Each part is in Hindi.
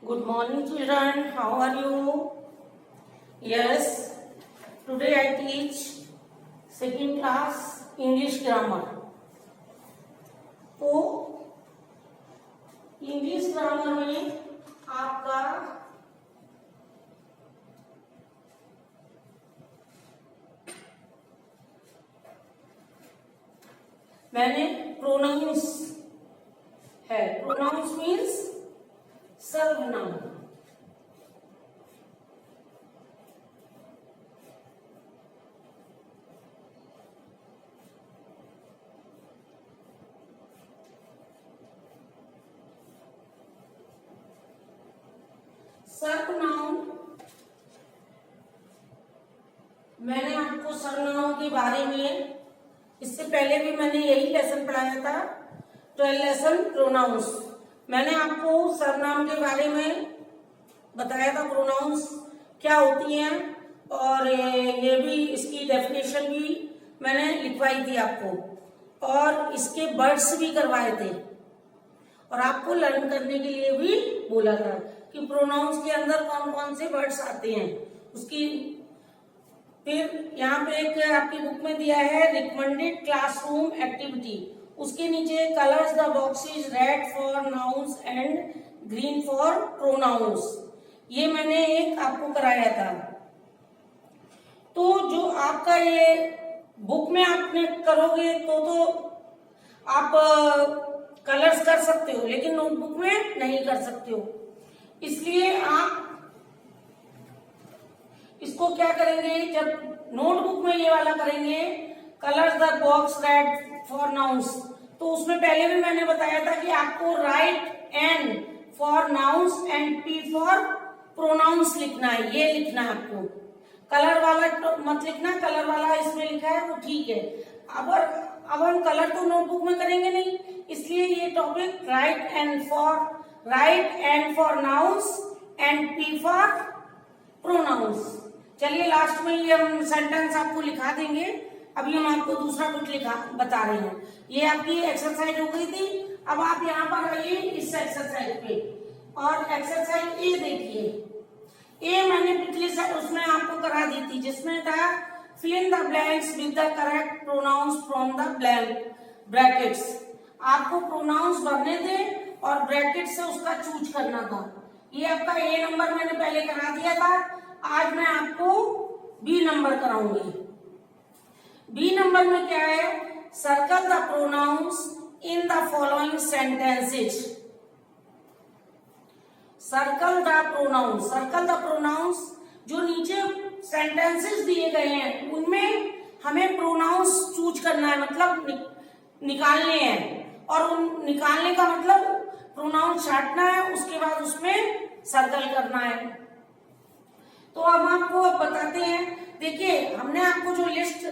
Good morning, children. How are you? Yes, today I teach second class English grammar. तो इंग्लिश ग्रामर में आपका मैंने प्रोनाउंस है. प्रोनाउंस मीन्स सर्वनाम. सर्वनाम मैंने आपको सर्वनामों के बारे में इससे पहले भी मैंने यही लेसन पढ़ाया था. 12 लेसन प्रोनाउंस. मैंने आपको सर्वनाम के बारे में बताया था. प्रोनाउंस क्या होती हैं और ये भी इसकी डेफिनेशन भी मैंने लिखवाई थी आपको और इसके वर्ड्स भी करवाए थे और आपको लर्न करने के लिए भी बोला था कि प्रोनाउंस के अंदर कौन कौन से वर्ड्स आते हैं उसकी. फिर यहाँ पे एक आपकी बुक में दिया है रिकमेंडेड क्लासरूम एक्टिविटी. उसके नीचे colours the boxes red for nouns and green for pronouns. ये मैंने एक आपको कराया था. तो जो आपका ये बुक में आपने करोगे तो आप कलर्स कर सकते हो लेकिन नोटबुक में नहीं कर सकते हो. इसलिए आप इसको क्या करेंगे, जब नोटबुक में ये वाला करेंगे colours the box red for nouns, तो उसमें पहले भी मैंने बताया था कि आपको write N for nouns and P for pronouns लिखना है. ये लिखना है आपको. कलर वाला तो मत लिखना. कलर वाला इसमें लिखा है वो ठीक है. अब हम कलर तो नोटबुक में करेंगे नहीं, इसलिए ये topic write N for nouns and P for pronouns. चलिए लास्ट में ये हम सेंटेंस आपको लिखा देंगे. अभी हम आपको दूसरा कुछ बता रहे हैं. ये आपकी एक्सरसाइज हो गई थी. अब आप यहाँ पर आइए इस एक्सरसाइज पे और एक्सरसाइज ए देखिए. ए मैंने पिछले उसमें आपको करा दी थी जिसमें था fill in the blanks with the correct pronouns from the brackets. आपको प्रोनाउंस भरने थे और ब्रैकेट से उसका चूज करना था. ये आपका ए नंबर मैंने पहले करा दिया था. आज मैं आपको बी नंबर कराऊंगी. बी नंबर में क्या है, circle the pronounce in the following sentences. Circle the pronounce जो नीचे सेंटेंसेस दिए गए हैं उनमें हमें प्रोनाउंस चूज करना है, मतलब निकालने हैं. और उन निकालने का मतलब प्रोनाउंस छांटना है, उसके बाद उसमें सर्कल करना है. तो अब आपको अब बताते हैं. देखिए हमने आपको जो लिस्ट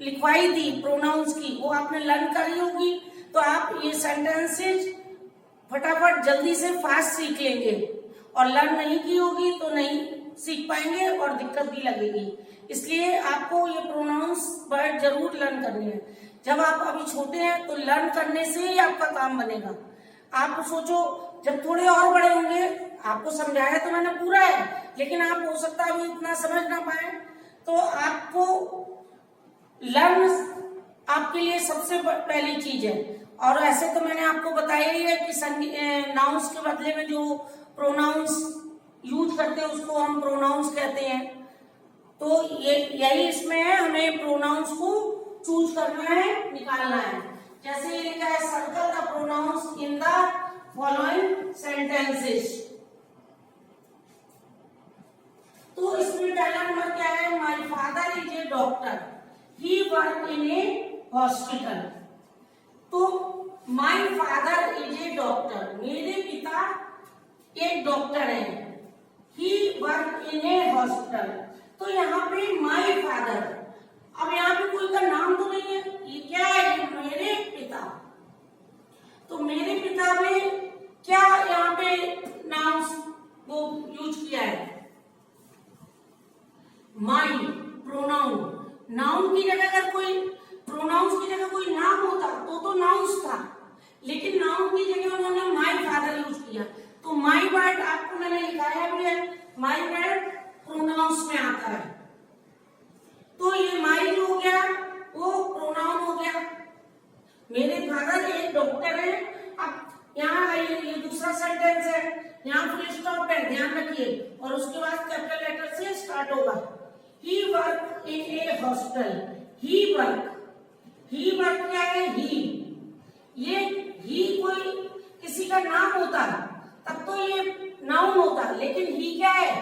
लिखवाई थी प्रोनाउंस की वो आपने लर्न करी होगी. तो आप ये सेंटेंसेस फटाफट जल्दी से फास्ट सीख लेंगे और लर्न नहीं की होगी तो नहीं सीख पाएंगे और दिक्कत भी लगेगी. इसलिए आपको ये प्रोनाउंस वर्ड जरूर लर्न करनी है. जब आप अभी छोटे हैं तो लर्न करने से ही आपका काम बनेगा. आप सोचो जब थोड़े और बड़े होंगे, आपको समझाया तो मैंने पूरा है लेकिन आप हो सकता है अभी इतना समझ ना पाए, तो आपको लर्न आपके लिए सबसे पहली चीज है. और ऐसे तो मैंने आपको बताया ही है कि नाउंस के बदले में जो प्रोनाउंस यूज करते हैं उसको हम प्रोनाउंस कहते हैं. तो ये यही इसमें है, हमें प्रोनाउंस को चूज करना है, निकालना है. जैसे ये लिखा है circle the pronounce in the following sentences. तो इसमें पहला नंबर क्या है, my father is a doctor, he work in a hospital. तो my father is a doctor, मेरे पिता एक डॉक्टर है. He work in a hospital. तो यहाँ पे माय फादर, अब यहाँ पे कोई का नाम तो नहीं है, ये क्या है, मेरे पिता. तो मेरे पिता में क्या यहाँ पे नाउन वो यूज किया है, माय. प्रोनाउन, नाउन की जगह अगर कोई प्रोनाउंस की जगह कोई नाम होता तो नाउंस था, लेकिन नाउन की जगह उन्होंने माय फादर यूज किया. तो माय वर्ड आपको मैंने लिखाया भी है, माई पेट प्रोनाउंस में आता है। तो ये माई जो हो गया वो प्रोनाउन हो गया। मेरे फादर एक डॉक्टर है। अब यहाँ ये दूसरा सेंटेंस है, यहाँ फुल स्टॉप है, ध्यान रखिए, और उसके बाद कैपिटल लेटर से स्टार्ट होगा। He work in a hostel. He work क्या है? ये ही कोई किसी का नाम होता तब तो ये नाउन होता, लेकिन ही क्या है?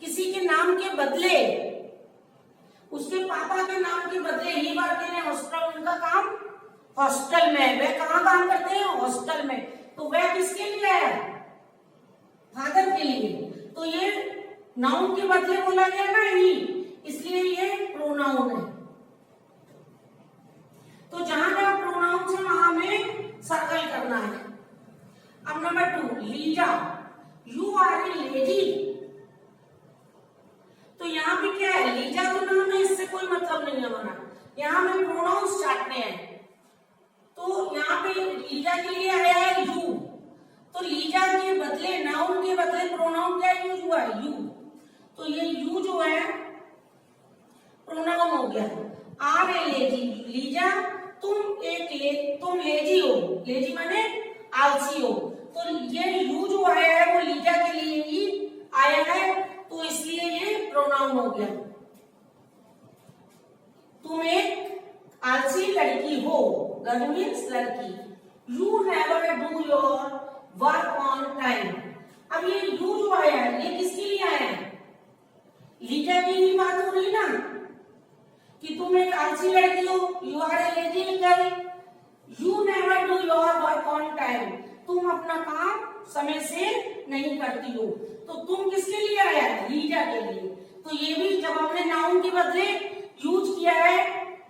किसी के नाम के बदले, उसके पापा के नाम के बदले ही वर्क इन ए हॉस्टल। उनका काम हॉस्टल में, वे कहाँ काम करते हैं? हॉस्टल में। तो वह किसके लिए है? फादर के लिए। तो ये नाउन के बदले बोला गया ना ही, इसलिए ये प्रोनाउन है। तो जहां जहां प्रोनाउन है वहां हमें सर्कल करना है। अब number 2, Lisa, you are a lady. तो यहाँ पे क्या है? लीजा तो नाम है, इससे कोई मतलब नहीं है हमारा। यहाँ हमें प्रोनाउंस चाटने हैं। तो यहाँ पे लीजा के लिए आया है यू। तो लीजा के बदले, नाउन के बदले प्रोनाउन क्या यूज हुआ है? यू। तो ये यू जो है प्रोनाउन हो गया। आर ए लेजी, लीजा तुम लेजी हो। लेजी माने आलसी हो। तो ये यू जो आया है वो लीजा के लिए ही आया है, तो इसलिए ये प्रोनाउन हो गया। तुम एक आलसी लड़की हो, गर्ल मीन्स लड़की। You never do your work on time. अब ये यू जो आया है ये किसके लिए आया है? लीजा की ही बात हो रही ना कि तुम एक आलसी लड़की हो, you are a lazy girl. You never do your work on time, तुम अपना काम समय से नहीं करती हो। तो तुम किसके लिए आया है? लीजा के लिए। तो ये भी जब हमने नाउन के बदले यूज किया है,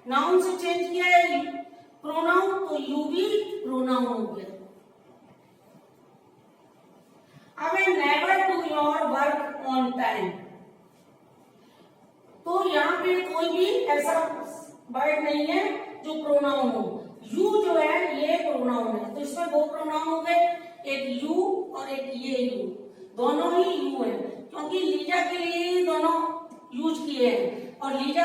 नाउन से चेंज किया है प्रोनाउन, तो यू भी प्रोनाउन हो गया। अब never do your work on time. तो यहाँ पे कोई भी ऐसा वर्ड नहीं है जो प्रोनाउन हो। यू जो है ये प्रोनाउन है, तो इसमें दो प्रोनाउन हो गए, एक यू और एक ये यू, दोनों ही यू है, क्योंकि लीजा के लिए ही दोनों यूज किए हैं। और लीजा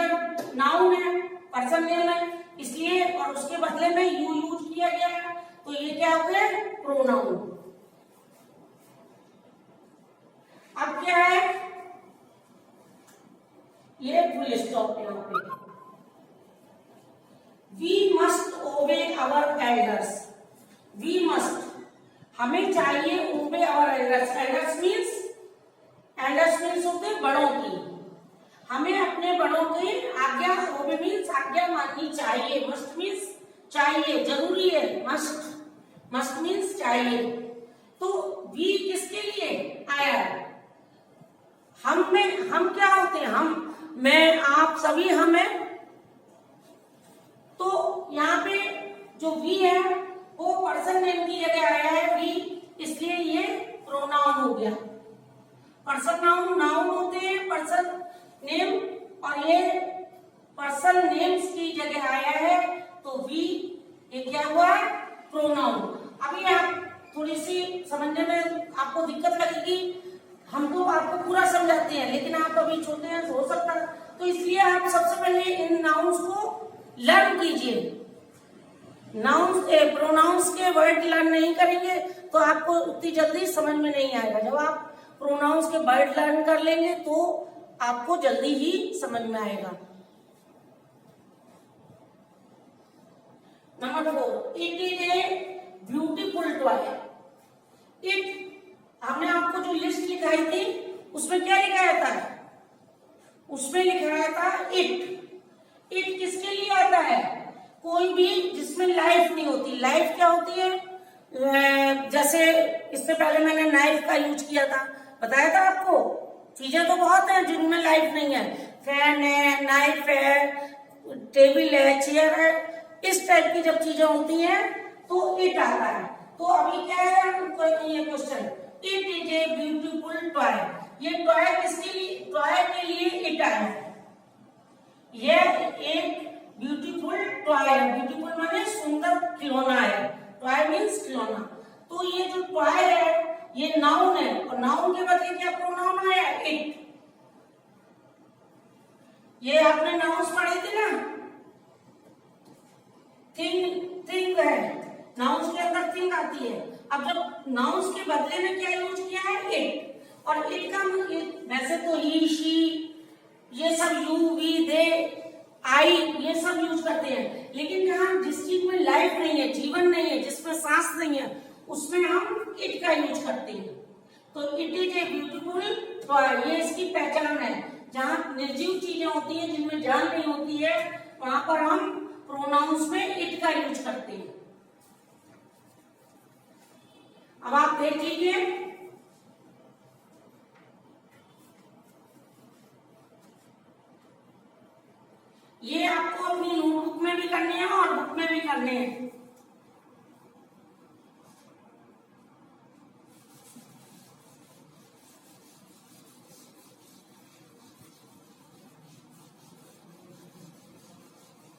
नाउन है, पर्सन नेम है, इसलिए और उसके बदले में यू यूज किया गया है, तो ये क्या हो गया? प्रोनाउन। अब क्या है? ये फुल स्टॉप यहाँ पे। वी मस्ट ओबे अवर एल्डर्स। वी मस्ट, हमें चाहिए ओबे अवर एल्डर्स। एल्डर्स मीन्स होते बड़ों की। हमें अपने बड़ों की आज्ञा, ओबे मीन्स आज्ञा माननी चाहिए। मस्ट मीन्स चाहिए, जरूरी है। मस्ट मीन्स चाहिए। तो वी किसके लिए आया? हम क्या होते हैं? मैं, आप सभी हम हैं। तो यहाँ पे जो वी है वो पर्सन नेम की जगह आया है वी, इसलिए ये प्रोनाउन हो गया। पर्सन नाउन होते हैं पर्सन नेम, और ये पर्सन नेम्स की जगह आया है, तो वी ये क्या हुआ? प्रोनाउन। अभी आप थोड़ी सी समझने में आपको दिक्कत लगेगी, हम तो आपको पूरा समझाते हैं, लेकिन आप अभी छोटे हैं, हो सकता है, तो इसलिए आप सबसे पहले इन नाउन्स को लर्न कीजिए। प्रोनाउंस के वर्ड लर्न नहीं करेंगे तो आपको उतनी जल्दी समझ में नहीं आएगा। जब आप प्रोनाउंस के वर्ड लर्न कर लेंगे तो आपको जल्दी ही समझ में आएगा। Number 4, it is a beautiful toy. It, हमने आपको जो लिस्ट लिखाई थी उसमें क्या लिखाया था? उसमें लिखाया था इट। इट किसके लिए आता है? कोई भी जिसमें लाइफ नहीं होती। लाइफ क्या होती है? जैसे इससे पहले मैंने नाइफ का यूज किया था, बताया था आपको। चीजें तो बहुत हैं जिनमें लाइफ नहीं है। फैन है, नाइफ है, टेबल है, चेयर है, इस टाइप की जब चीजें होती हैं तो इट आता है। तो अभी क्या है ये question, it is a beautiful toy. ये टॉय किसके लिए? टॉय के लिए इट आया है। यह एक ब्यूटीफुल टॉय है। ब्यूटीफुल माने सुंदर खिलौना है। टॉय मीन्स खिलौना। तो ये जो टॉय है ये नाउन है और नाउन के बदले क्या प्रोनाउन आया, इट। ये आपने नाउन्स पढ़े थे ना, थिंग है, नाउन्स के अंदर थिंग आती है। अब जब नाउन्स के बदले में क्या यूज किया है, इट, और इट का वैसे तो ही, शी, ये सब यू, वी, दे, आई, ये सब यूज करते हैं, लेकिन जहां जिस चीज में लाइफ नहीं है, जीवन नहीं है, जिसमें सांस नहीं है, उसमें हम इट का यूज करते हैं। तो it is a beautiful toy, ये इसकी पहचान है। जहां निर्जीव चीजें होती हैं, जिनमें जान नहीं होती है, वहां पर हम प्रोनाउंस में इट का यूज करते हैं। अब आप देख लीजिए, ये आपको अपनी नोटबुक में भी करने हैं और बुक में भी करने हैं।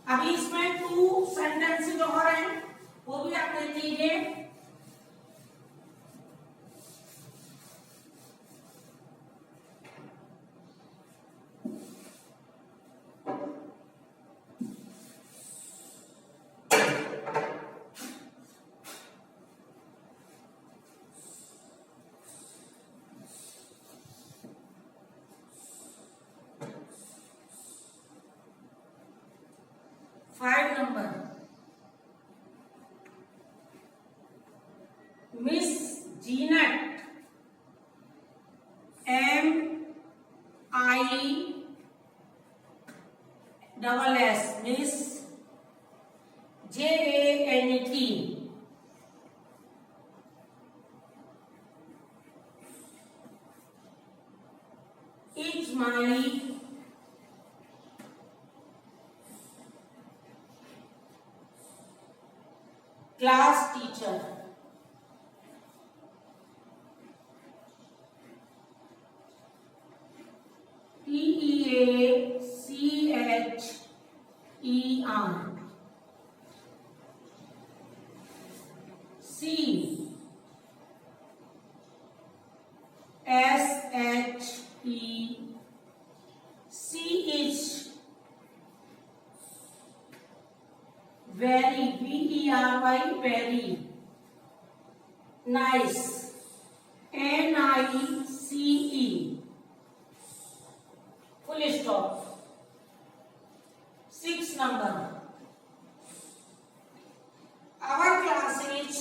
अभी इसमें 2 सेंटेंसेस और हैं, वो भी आप देख लीजिए। Number, miss Zeenat, MISS, miss JANET, is my class teacher. TEACHER. CSHE. Very, VERY, very. Nice, NICE. Full stop. 6 number. Our class is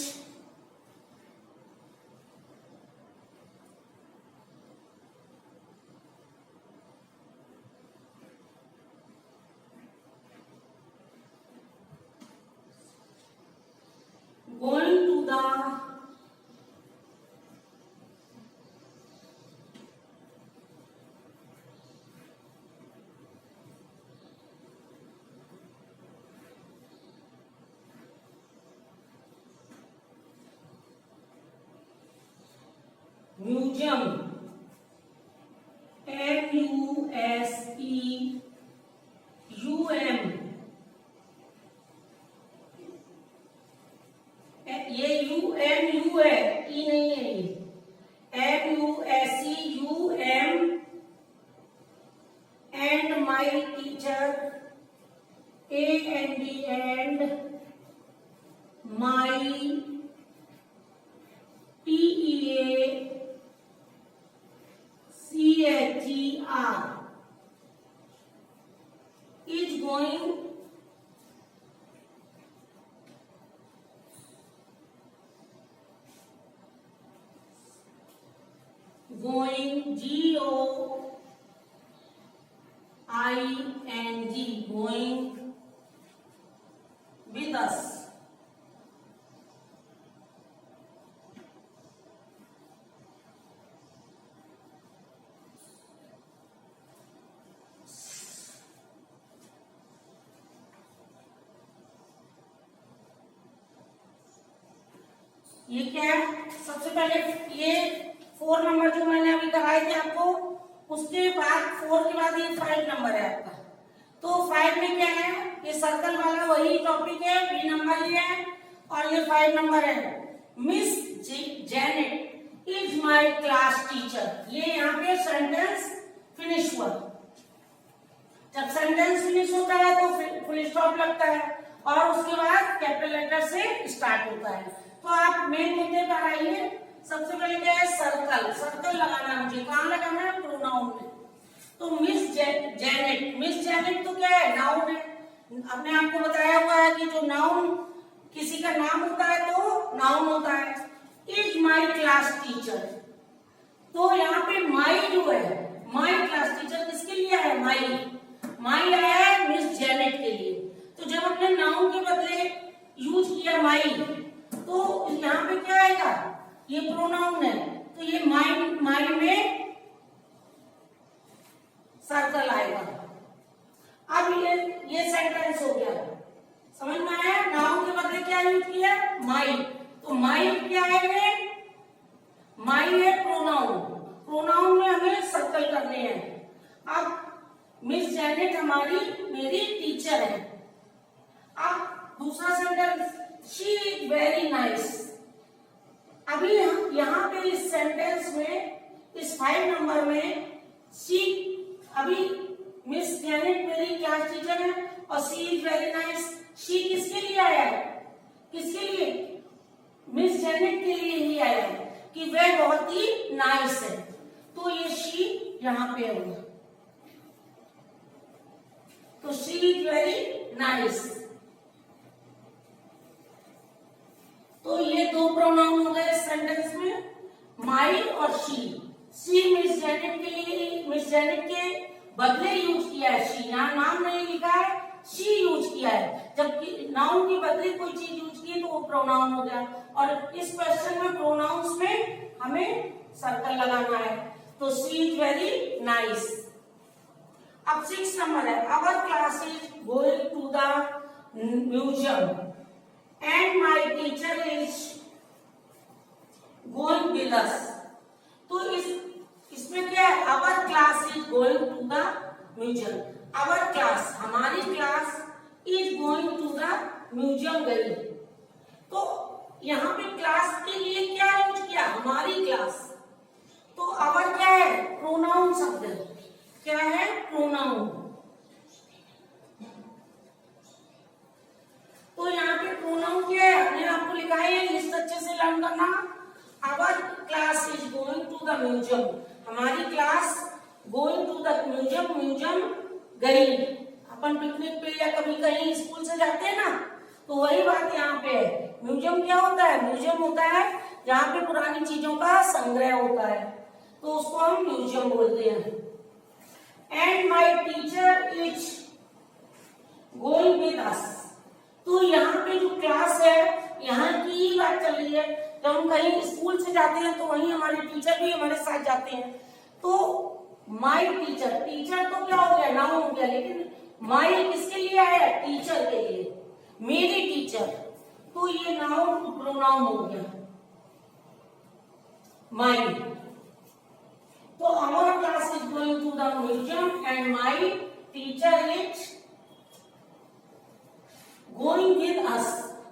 going to the museum, MUSEUM. ये UMU है, ई नहीं है, ये MUSEUM. and my teacher, AND, and my TEACHER is going GOING, going with us. ये क्या है, सबसे पहले ये 4 नंबर जो मैंने अभी कराए थे आपको, उसके बाद 4 के बाद ये 5 नंबर है आपका। तो 5 में क्या है, ये सर्कल वाला वही टॉपिक है, B नंबर ये है और ये 5 नंबर है। Miss Janet, is my class teacher. ये यहाँ पे सेंटेंस फिनिश हुआ। जब सेंटेंस फिनिश होता है तो फुल स्टॉप लगता है और उसके बाद कैपिटल लेटर से स्टार्ट होता है। तो आप मेन मुद्दे पर आइए। सबसे पहले क्या है, सर्कल। सर्कल लगाना है मुझे, कहाँ लगाना है, प्रोनाउन में। तो मिस जैनेट, मिस जैनेट तो क्या है, नाउन है। अपने आपको बताया हुआ है कि जो नाउन किसी का नाम होता है तो नाउन होता है। इज माई क्लास टीचर, तो यहाँ पे माई जो है, माई क्लास टीचर किसके लिए है, माई। माई आया है मिस जैनेट के लिए। तो जब हमने नाउन के बदले यूज किया माई, तो यहाँ पे क्या आएगा, ये प्रोनाउन है, तो ये माई, माई में सर्कल आएगा। अब ये सेंटेंस हो गया, समझ में आया। नाउन के बदले क्या यूज किया, माई। तो माई क्या है, माई है प्रोनाउन। प्रोनाउन में हमें सर्कल करने हैं। अब मिस जैनेट हमारी, मेरी टीचर है। अब दूसरा sentence, she is very nice. अभी यहाँ पे इस सेंटेंस में, इस 5 नंबर में शी, अभी मिस जैनेट मेरी क्लास टीचर है और she is very nice. She किसके लिए आया है, किसके लिए, मिस जैनेट के लिए ही आया है कि वह बहुत ही नाइस है। तो ये शी यहाँ पे होगा, तो शी इज वेरी नाइस। तो ये दो प्रोनाउन हो गए सेंटेंस में, माई और शी। शी मिस जैनेट के लिए, मिस जैनेट के बदले यूज किया है शी। यहाँ नाम नहीं लिखा है, शी यूज किया है। जबकि नाउन के बदले कोई चीज यूज की तो वो प्रोनाउन हो गया। और इस क्वेश्चन में प्रोनाउंस में हमें सर्कल लगाना है। तो शी इज वेरी नाइस। अब 6 नंबर है, our class is going to the museum and my teacher is going with us. तो इसमें क्या है, our class is going to the museum. Our class, हमारी class, is going to the museum गई। तो यहाँ पे क्लास के लिए क्या यूज किया, हमारी क्लास। तो अवर क्या है, प्रोनाउन शब्द है। क्या है, प्रोनाउन। तो यहाँ पे प्रोनाउन क्या है, हमने आपको लिखा है, लिस्ट अच्छे से लर्न करना। Our class is going to the museum, हमारी class going to the museum, museum गई। अपन पिकनिक पे या कभी कहीं स्कूल से जाते हैं ना, तो वही बात यहाँ पे है। म्यूजियम क्या होता है, म्यूजियम होता है जहाँ पे पुरानी चीजों का संग्रह होता है, तो उसको हम म्यूजियम बोलते हैं। And my teacher is going with us. तो यहाँ पे जो क्लास है, यहाँ की ही बात चल रही है। जब हम कहीं स्कूल से जाते हैं तो वहीं हमारे टीचर भी हमारे साथ जाते हैं। तो माई टीचर, टीचर तो क्या हो गया, नाउन हो गया, लेकिन माई किसके लिए आया, टीचर के लिए, मेरी टीचर। तो ये नाउन प्रोनाउन हो गया, माई। तो our class is going to the museum and my teacher is going with us.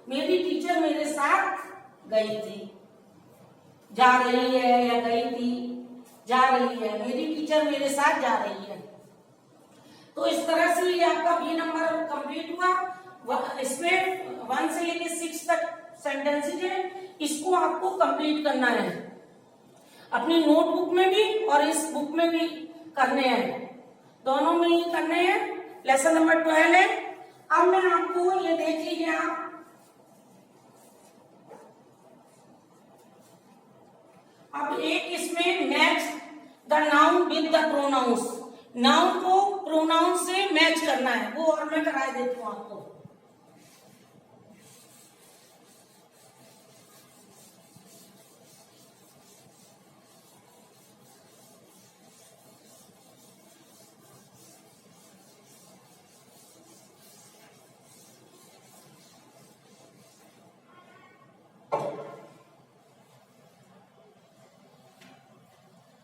मेरी टीचर मेरे साथ गई थी, जा रही है, या गई थी, जा रही है। मेरी टीचर मेरे साथ जा रही है। तो इस तरह से ये आपका बी नंबर कंप्लीट हुआ। इसमें 1 से लेकर 6 तक सेंटेंसेज है, इसको आपको कंप्लीट करना है अपनी नोटबुक में भी और इस बुक में भी करने हैं, दोनों में ही करने हैं। लेसन नंबर 12 है। अब मैं आपको ये देख लीजिए आप, अब एक इसमें match the noun with the pronounce, noun को प्रोनाउन से मैच करना है, वो और मैं करा देती हूँ आपको।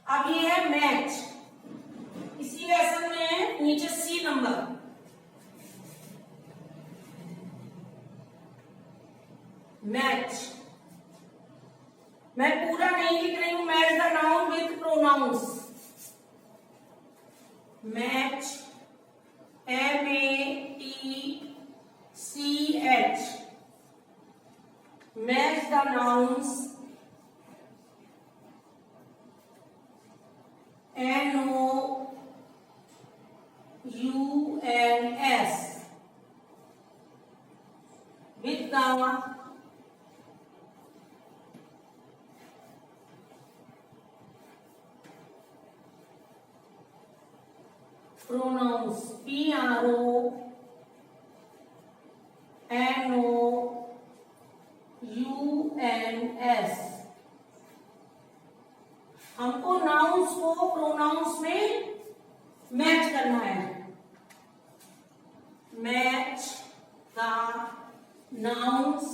अब ये है मैच, इसी लेसन में है नीचे सी नंबर, मैच। मैं पूरा नहीं लिख रही हूं, pronouns, match, MATCH, match the nouns, NOUNS, with the pronouns, PRONOUNS। हमको नाउंस को प्रोनाउंस में मैच करना है, match the nouns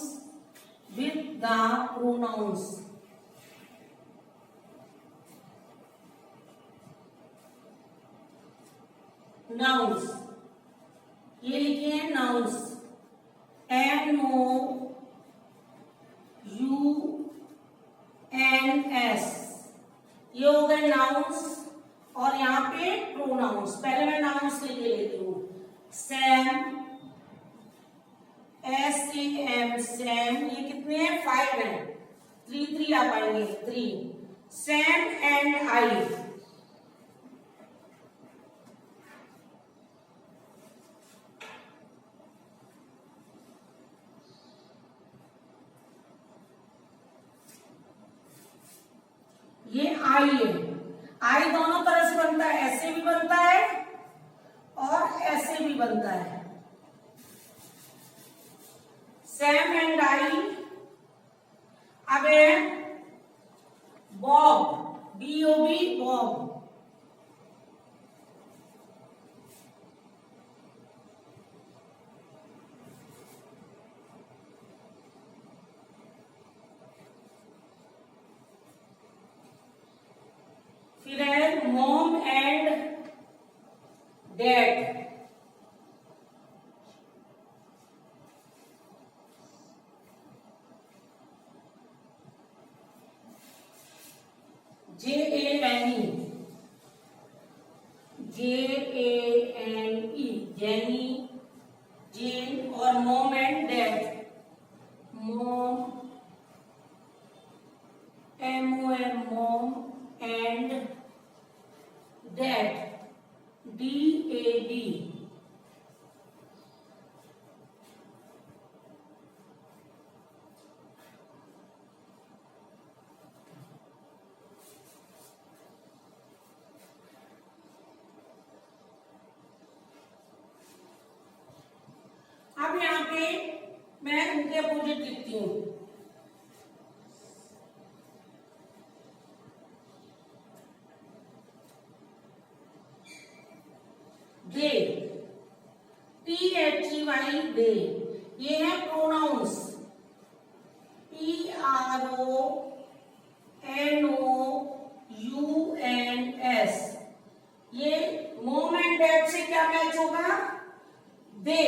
with the pronouns. Nouns ये लिखे हैं नाउंस, NOUNS, ये हो गए नाउंस। और यहाँ पे प्रोनाउंस, पहले मैं नाउंस लिख लेती हूँ। सैम, SAM, सैम, ये कितने हैं? 5 हैं, 3 आ पाएंगे, 3। सैम एंड आई, ये आई है। आई दोनों तरह से बनता है, ऐसे भी बनता है और ऐसे भी बनता है। Sam and I. अब है बॉब, BOB, बॉब। फिर है mom and dad, JANE, Jenny, Jane. और mom and dad, mom, MOM, mom and dad, DAD। अब यहाँ पे मैं उनके अपोजिट लिखती हूँ। दे, THEY, दे, ये है प्रोनाउंस। PRONOUNS, ये मॉम एंड डैड से क्या मैच होगा? दे,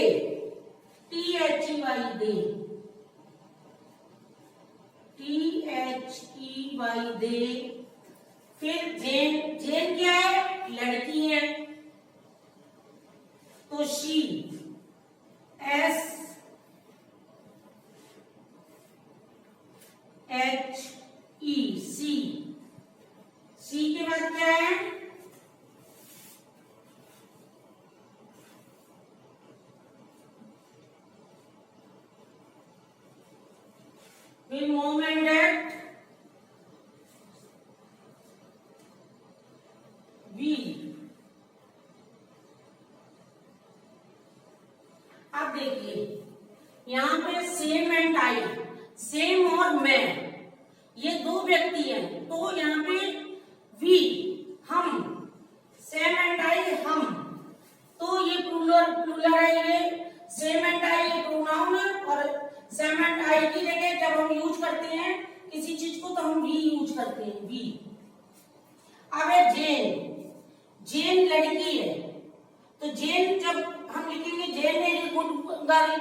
THEY, दे, THEY, दे। फिर जेन, जेन क्या है? लड़की है, तो शी, SHE, सी। सी के बाद क्या है? फिर मॉम एंड डैड, वी। अब देखिए यहाँ पे सेम एंड आई, सेम और मैं, ये दो व्यक्ति हैं, तो यहाँ पे वी, हम, सेम एंड आई, हम, तो ये प्लूरल है। ये सेम एंड आई ये प्रोनाउन है, और सेम एंड आई की जगह जब हम यूज करते हैं किसी चीज को तो हम वी यूज करते हैं, वी। अब है जेन, जेन लड़की है, तो जेन जब हम लिखेंगे जेन ने गुड गर्ल,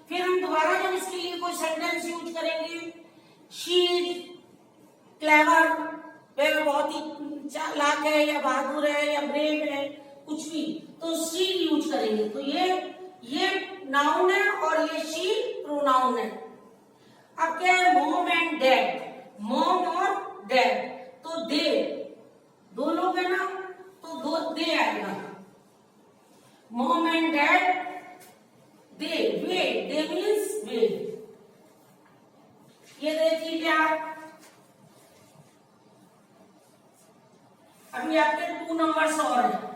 फिर हम दोबारा जब इसके लिए कोई सेंटेंस यूज करेंगे, शी इज क्लेवर, वह बहुत ही चालाक है या बहादुर है या ब्रेव है, कुछ भी, तो शी यूज करेंगे। तो ये नाउन है और ये शी प्रोनाउन है। अब क्या है, मॉम एंड डैड, मॉम और डैड, तो दे, दो लोग है ना, तो दो दे आएगा। मॉम एंड डैड, दे, वे, दे मीन्स वे। ये देख लीजिए आप। अभी आपके 2 नंबर्स और हैं।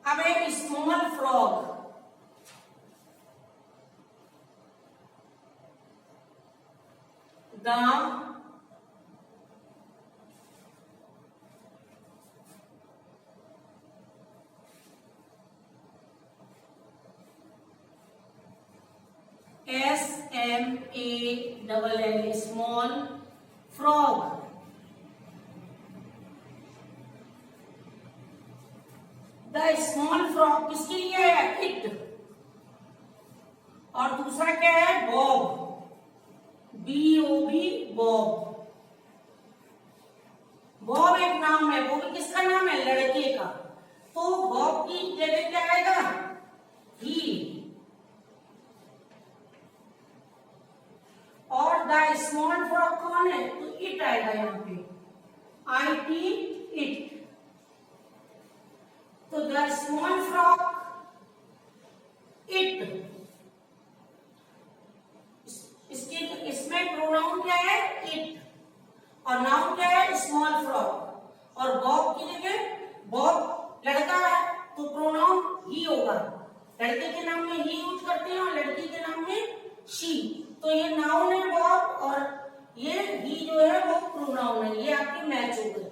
अब एक small frog, the SMALL, small frog. The small frog किसके लिए है, इट। और दूसरा क्या है, बॉब, BOB, बॉब। बॉब एक नाम है, वो भी किसका नाम है, लड़के का, तो बॉब की जगह क्या आएगा, ही। और द स्मॉल फ्रॉग कौन है, तो इट आएगा यहाँ पे, IT, इट। तो द स्मॉल फ्रॉग, इट, इसमें प्रोनाउन क्या है, इट, और नाउन क्या है, स्मॉल फ्रॉग। और बॉब की जगह, बॉब लड़का है तो प्रोनाउन ही होगा, लड़के के नाम में ही यूज करते हैं और लड़की के नाम में शी। तो ये नाउन है बॉब, और ये ही जो है वो प्रोनाउन है। ये आपके मैच हो गए।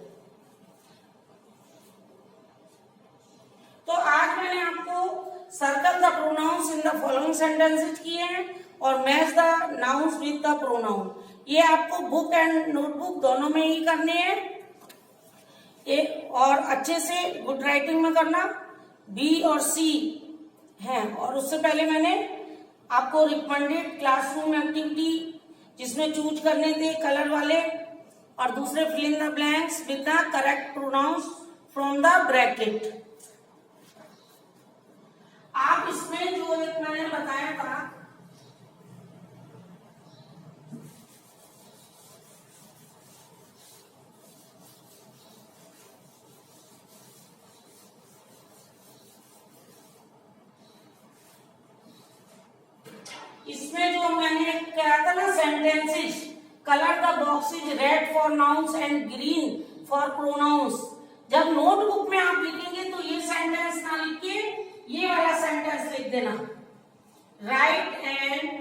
तो आज मैंने आपको circle the pronounce in the following sentences किए हैं और match the nouns with the pronoun. ये आपको बुक एंड नोटबुक दोनों में ही करने हैं, और अच्छे से गुड राइटिंग में करना। बी और सी है। और उससे पहले मैंने आपको रिकमेंडेड क्लासरूम एक्टिविटी जिसमें चूज करने थे कलर वाले, और दूसरे fill in the blanks with the correct pronouns from the bracket. आप इसमें जो एक मैंने बताया था, इसमें जो मैंने कहा था ना sentences, colour the boxes red for nouns and green for pronouns. जब नोटबुक में आप लिखेंगे तो ये सेंटेंस ना लिख के ये वाला सेंटेंस लिख देना, right and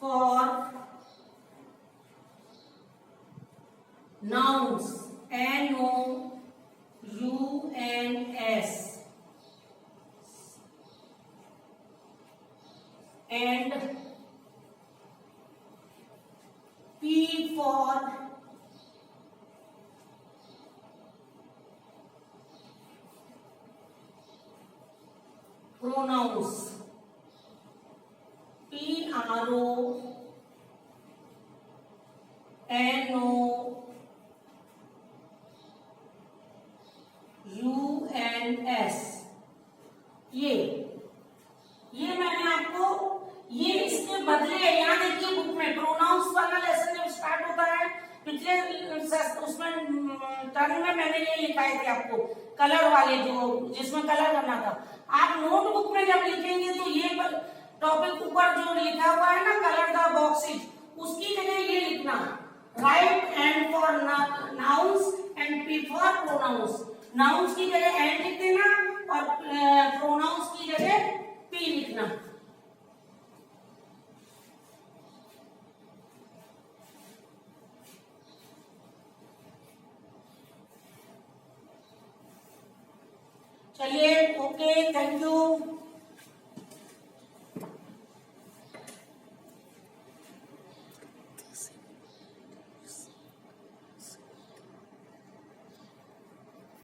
for nouns, NOUNS, and P for pronouns, PRONOUNS। ये मैंने आपको, ये इसके बदले यहाँ देखिए बुक में प्रोनाउंस वाला लेसन जब स्टार्ट होता है, पिछले उसमें टर्न में मैंने ये लिखाए थे आपको कलर वाले, जो जिसमें कलर करना था। आप नोटबुक में जब लिखेंगे तो ये टॉपिक ऊपर जो लिखा हुआ है ना कलर द बॉक्सेज, उसकी जगह ये लिखना, write N for nouns and P for pronouns. Nouns की जगह एंड लिख देना और प्रोनाउंस की जगह पी लिखना। चलिए, ओके, थैंक यू।